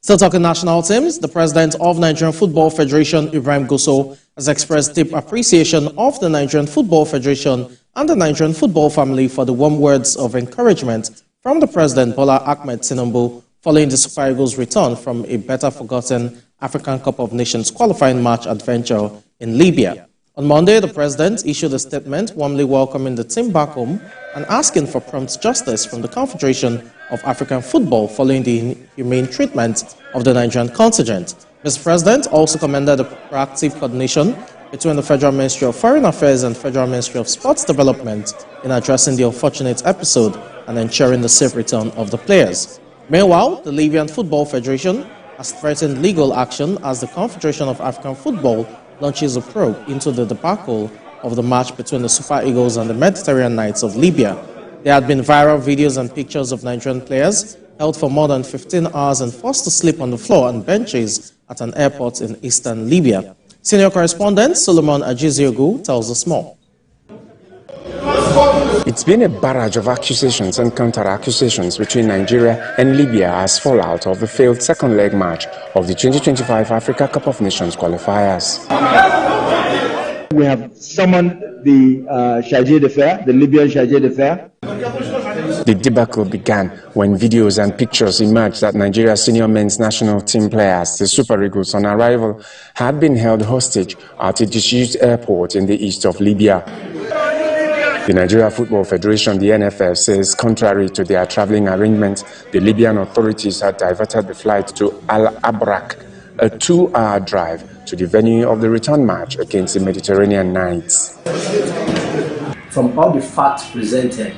Still talking national teams, the president of Nigerian Football Federation, Ibrahim Goso, has expressed deep appreciation of the Nigerian Football Federation and the Nigerian football family for the warm words of encouragement from the President Bola Ahmed Tinubu following the Super Eagles' return from a better-forgotten African Cup of Nations qualifying match adventure in Libya. On Monday, the president issued a statement warmly welcoming the team back home and asking for prompt justice from the Confederation of African Football following the humane treatment of the Nigerian contingent. Mr. President also commended the proactive coordination between the Federal Ministry of Foreign Affairs and Federal Ministry of Sports Development in addressing the unfortunate episode and ensuring the safe return of the players. Meanwhile, the Libyan Football Federation has threatened legal action as the Confederation of African Football launches a probe into the debacle of the match between the Super Eagles and the Mediterranean Knights of Libya. There had been viral videos and pictures of Nigerian players held for more than 15 hours and forced to sleep on the floor and benches at an airport in eastern Libya. Senior correspondent Solomon Ajiziogu tells us more. It's been a barrage of accusations and counter-accusations between Nigeria and Libya as fallout of the failed second leg match of the 2025 Africa Cup of Nations qualifiers. We have summoned the chargé d'affaires, the Libyan chargé d'affaires. The debacle began when videos and pictures emerged that Nigeria's senior men's national team players, the Super Eagles, on arrival, had been held hostage at a disused airport in the east of Libya. The Nigeria Football Federation, the NFF, says contrary to their traveling arrangements, the Libyan authorities had diverted the flight to Al Abrak, a 2-hour drive to the venue of the return match against the Mediterranean Knights. From all the facts presented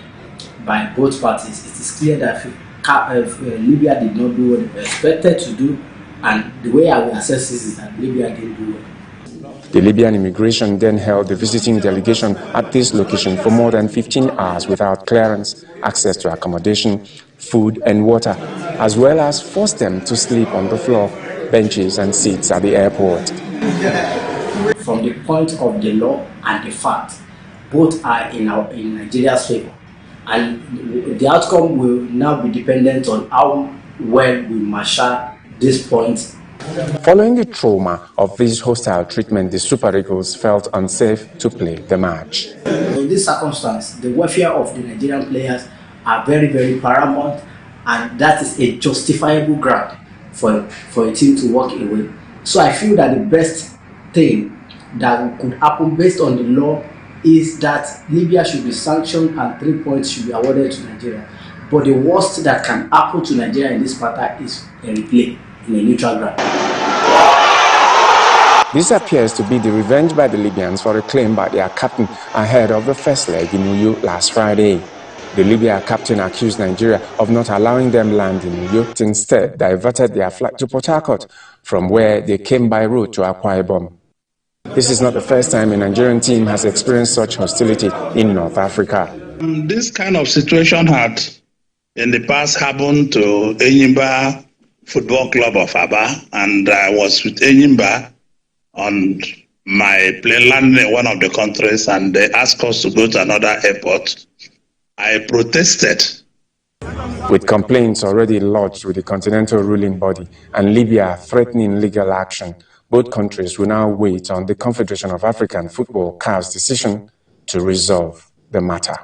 by both parties, it is clear that Libya did not do what they were expected to do, and the way I will assess this is that Libya didn't do well. The Libyan immigration then held the visiting delegation at this location for more than 15 hours without clearance, access to accommodation, food and water, as well as forced them to sleep on the floor, benches and seats at the airport. From the point of the law and the fact, both are in Nigeria's favor, and the outcome will now be dependent on how well we marshal this point. Following the trauma of this hostile treatment, the Super Eagles felt unsafe to play the match. In this circumstance, the welfare of the Nigerian players are very, very paramount, and that is a justifiable ground for a team to walk away. So I feel that the best thing that could happen based on the law is that Libya should be sanctioned and 3 points should be awarded to Nigeria. But the worst that can happen to Nigeria in this matter is a replay in a neutral ground. This appears to be the revenge by the Libyans for a claim by their captain ahead of the first leg in Uyo last Friday. The Libya captain accused Nigeria of not allowing them land in Uyo, instead diverted their flight to Port Harcourt, from where they came by road to Akwa Ibom. This is not the first time a Nigerian team has experienced such hostility in North Africa. This kind of situation had in the past happened to Enyimba Football Club of Aba, and I was with Enyimba on my plane landing in one of the countries, and they asked us to go to another airport. I protested. With complaints already lodged with the continental ruling body and Libya threatening legal action, both countries will now wait on the Confederation of African Football, CAF's decision to resolve the matter.